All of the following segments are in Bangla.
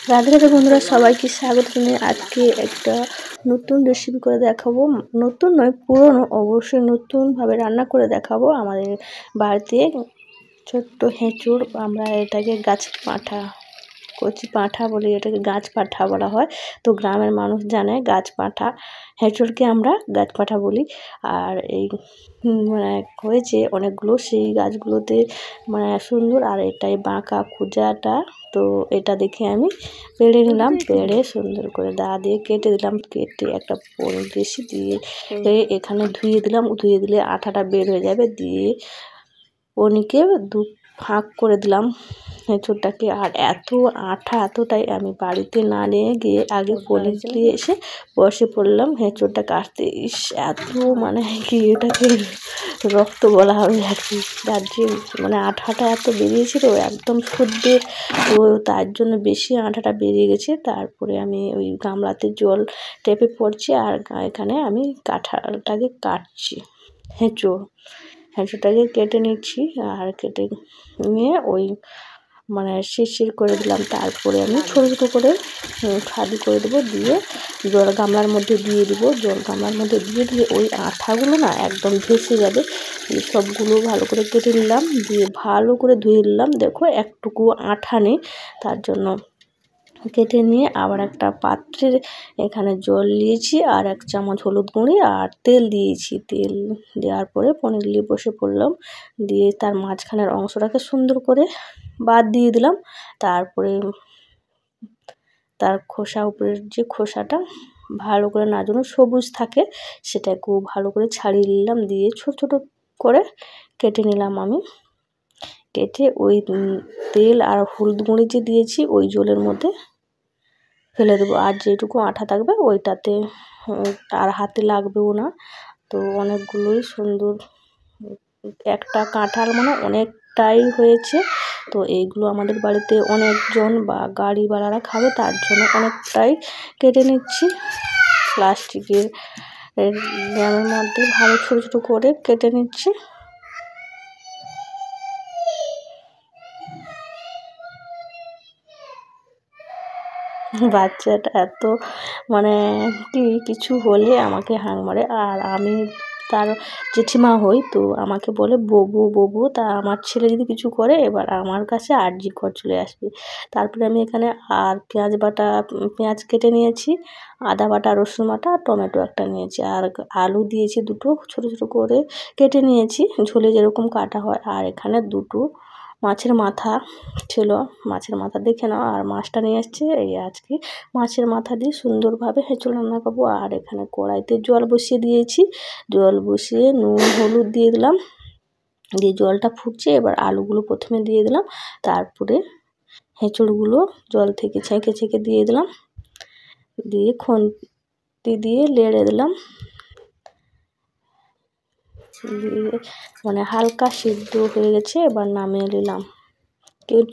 রাধে রাধে বন্ধুরা, সবাইকে স্বাগত জানাই। আজকে একটা নতুন রেসিপি করে দেখাবো। নতুন নয়, পুরনো, অবশ্যই নতুনভাবে রান্না করে দেখাবো। আমাদের বাড়িতে ছোট্ট হেঁচুড়, আমরা এটাকে গাছ পাঁঠা, কচি পাঁঠা বলি, এটাকে গাছ পাঁঠা বলা হয়। তো গ্রামের মানুষ জানে গাছ পাঁঠা, হেঁচুড়কে আমরা গাছ পাঁঠা বলি। আর এই মানে হয়েছে অনেকগুলো, সেই গাছগুলোতে মানে সুন্দর। আর এটাই বাঁকা খুজাটা, তো এটা দেখে আমি পেড়ে নিলাম, পেড়ে সুন্দর করে দা দিয়ে কেটে দিলাম। কেটে একটা পনির বেশি দিয়ে এখানে ধুয়ে দিলাম। ধুয়ে দিলে আঠাটা বের হয়ে যাবে। দিয়ে পনিরকে দু ফাঁক করে দিলাম হেঁচুড়টাকে। আর এত আঠা, এতটাই আমি বাড়িতে না নিয়ে গিয়ে আগে পনির দিয়ে এসে বসে পড়লাম হেঁচুড়টা কাটতে। ইস, এত মানে কি এটাকে রক্ত বলা হবে আর কি, তার যে মানে আঠাটা এত বেরিয়েছিল একদম শুদ্ধে, তো তার জন্য বেশি আঠাটা বেরিয়ে গেছে। তারপরে আমি ওই গামলাতে জল টেপে পড়ছি, আর এখানে আমি কাঁঠালটাকে কাটছি। হেঁচুড়টাকে কেটে নিচ্ছি, আর কেটে নিয়ে ওই মানে শিরশির করে দিলাম। তারপরে আমি ছোটো ছোটো করে খাদি করে দেবো। দিয়ে জল গামলার মধ্যে দিয়ে দেবো। জল গামলার মধ্যে দিয়ে দিয়ে ওই আঠাগুলো না একদম ভেসে যাবে। সবগুলো ভালো করে কেটে নিলাম, দিয়ে ভালো করে ধুয়ে নিলাম। দেখো একটুকু আঠা নেই, তার জন্য কেটে নিয়ে আবার একটা পাত্রে এখানে জল নিয়েছি, আর 1 চামচ হলুদ গুঁড়ি আর তেল দিয়েছি। তেল দেওয়ার পরে পনির নিয়ে বসে পড়লাম। দিয়ে তার মাঝখানের অংশটাকে সুন্দর করে বাদ দিয়ে দিলাম। তারপরে তার খোসা, উপরের যে খোসাটা ভালো করে না যেন সবুজ থাকে, সেটাকেও ভালো করে ছাড়িয়ে নিলাম। দিয়ে ছোট ছোট করে কেটে নিলাম আমি। কেটে ওই তেল আর হলুদ গুঁড়ি যে দিয়েছি ওই জলের মধ্যে ফেলে দেবো। আর যেটুকু আঠা থাকবে ওইটাতে আর হাতে লাগবেও না। তো অনেকগুলোই সুন্দর, একটা কাঁঠাল মানে অনেকটাই হয়েছে। তো এইগুলো আমাদের বাড়িতে অনেকজন বা গাড়িওয়ালারা খাবে, তার জন্য অনেকটাই কেটে নিচ্ছি। প্লাস্টিকের জ্যামের মধ্যে ভালো ছোটো ছোটো করে কেটে নিচ্ছি। বাচ্চাটা এত মানে কি কিছু হলে আমাকে হাঁক মারে, আর আমি তার জেঠিমা হই, তো আমাকে বলে ববু ববু। তা আমার ছেলে যদি কিছু করে এবার আমার কাছে আরজি কর চলে আসবে। তারপরে আমি এখানে আর পেঁয়াজ বাটা, পেঁয়াজ কেটে নিয়েছি, আদা বাটা, রসুন বাটা, টমেটো একটা নিয়েছি, আর আলু দিয়েছি দুটো, ছোটো ছোটো করে কেটে নিয়েছি, ঝোলে যেরকম কাটা হয়। আর এখানে দুটো মাছের মাথা ছিল, মাছের মাথা দেখে নাও। আর মাছটা নিয়ে এসছে, এই আজকে মাছের মাথা দিয়ে সুন্দরভাবে হেঁচড় রান্না করবো। আর এখানে কড়াইতে জল বসিয়ে দিয়েছি, জল বসিয়ে নুন হলুদ দিয়ে দিলাম। দিয়ে জলটা ফুটছে, এবার আলুগুলো প্রথমে দিয়ে দিলাম, তারপরে হেঁচড়গুলো জল থেকে ছেঁকে ছেঁকে দিয়ে দিলাম। দিয়ে খুন্তি দিয়ে লেড়ে দিলাম। দিয়ে মানে হালকা সিদ্ধ হয়ে গেছে, এবার নামিয়ে নিলাম।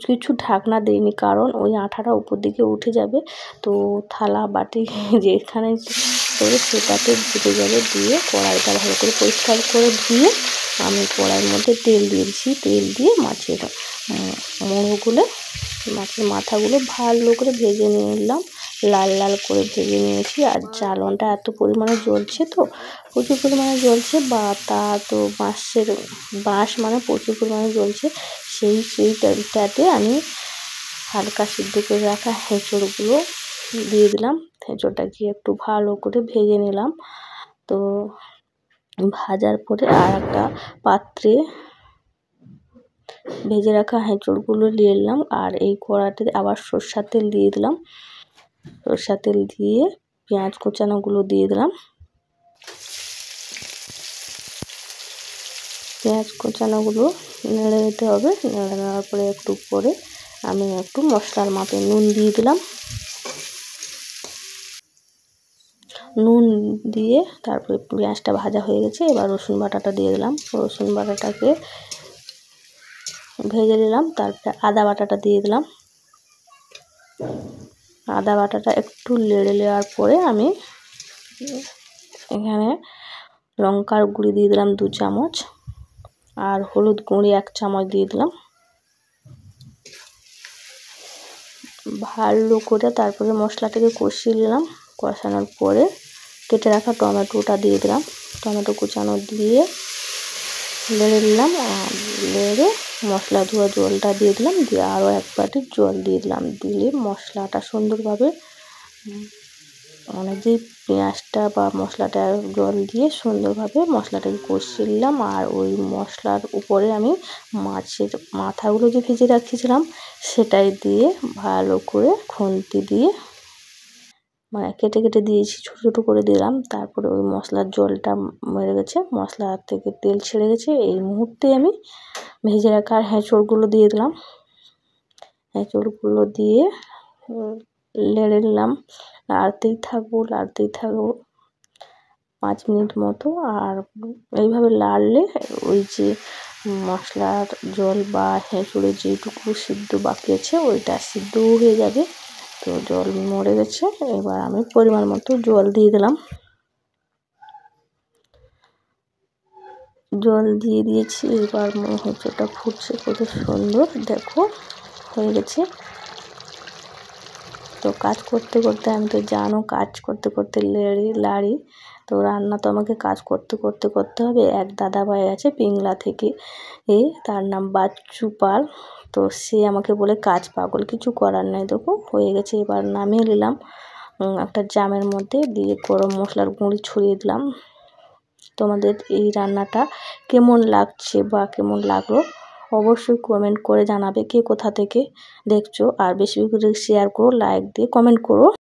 কিছু ঢাকনা দিইনি, কারণ ওই আঠাটা উপর দিকে উঠে যাবে, তো থালা বাটি যেখানে করে সেটাতে ঢুকে যাবে। দিয়ে কড়াইটা ভালো করে পরিষ্কার করে ধুয়ে আমি কড়াইয়ের মধ্যে তেল দিয়েছি। তেল দিয়ে মাছের মুড়োগুলো, মাছের মাথাগুলো ভালো করে ভেজে নিলাম, লাল লাল করে ভেজে নিয়েছি। আর জ্বালনটা এত পরিমাণে জ্বলছে, তো প্রচুর পরিমাণে জ্বলছে, বা তা তো বাঁশ মানে প্রচুর পরিমাণে জ্বলছে। সেইটাতে আমি হালকা সিদ্ধ করে রাখা হেঁচড়গুলো দিয়ে দিলাম। হেঁচড়টাকে একটু ভালো করে ভেজে নিলাম। তো ভাজার পরে আর একটা পাত্রে ভেজে রাখা হেঁচড়গুলো নিয়ে নিলাম। আর এই কড়াতে আবার সরষের তেল দিয়ে দিলাম। সরষের তেল দিয়ে পেঁয়াজ কোচানোগুলো দিয়ে দিলাম। পেঁয়াজ কোচানোগুলো নেড়ে নিতে হবে। নেড়ে নেওয়ার পরে একটু পরে আমি একটু মশলার মাপে নুন দিয়ে দিলাম। নুন দিয়ে তারপরে পেঁয়াজটা ভাজা হয়ে গেছে, এবার রসুন বাটাটা দিয়ে দিলাম। রসুন বাটাটাকে ভেজে নিলাম। তারপরে আদা বাটাটা দিয়ে দিলাম। আদা বাটাটা একটু নেড়ে নেওয়ার পরে আমি এখানে লঙ্কার গুঁড়ি দিয়ে দিলাম 2 চামচ, আর হলুদ গুঁড়ি 1 চামচ দিয়ে দিলাম। ভালো করে তারপরে মশলাটাকে কষিয়ে নিলাম। কষানোর পরে কেটে রাখা টমেটোটা দিয়ে দিলাম। টমেটো কুচানো দিয়ে নেড়ে নিলাম। নেড়ে মশলা ধোয়া জলটা দিয়ে দিলাম। দিয়ে আরও 1 বাটি জল দিয়ে দিলাম। দিলে মশলাটা সুন্দরভাবে মানে যে পেঁয়াজটা বা মশলাটা জল দিয়ে সুন্দরভাবে মশলাটাকে কষিয়ে নিলাম। আর ওই মশলার উপরে আমি মাছের মাথাগুলো যে ভেজে রাখিয়েছিলাম সেটাই দিয়ে ভালো করে খুন্তি দিয়ে মানে কেটে কেটে দিয়েছি, ছোটো ছোটো করে দিলাম। তারপরে ওই মশলার জলটা মরে গেছে, মশলা থেকে তেল ছেড়ে গেছে। এই মুহূর্তে আমি ভেজে রাখা এঁচোড়গুলো দিয়ে দিলাম। এঁচোড়গুলো দিয়ে নেড়ে নিলাম। নাড়তেই থাকবো 5 মিনিট মতো। আর এইভাবে নাড়লে ওই যে মশলার জল বা এঁচোড়ে যেটুকু সিদ্ধ বাকি আছে ওইটা সিদ্ধ হয়ে যাবে। তো জল মরে গেছে। এবার আমি পরিমাণ মতো জল দিয়ে দিলাম। জল দিয়ে দিয়েছি। এবার এঁচোড়টা ফুটছে কত সুন্দর, দেখো হয়ে গেছে। তো কাজ করতে করতে আমি তো জানো কাজ করতে করতে লাড়ি। তো রান্না তো আমাকে কাজ করতে করতে হবে। এক দাদাভাই আছে পিংলা থেকে, তার নাম বাচ্চু পাল। তো সে আমাকে বলে কাজ পাগল, কিছু করার নাই। দেখো হয়ে গেছে। এবার নামিয়ে নিলাম একটা জামের মধ্যে, দিয়ে গরম মশলার গুঁড়ি ছড়িয়ে দিলাম। তোমাদের এই রান্নাটা কেমন লাগছে বা কেমন লাগলো অবশ্যই কমেন্ট করে জানাবে কে কোথা থেকে দেখছো। আর বেশি করে শেয়ার করো, লাইক দিয়ে কমেন্ট করো।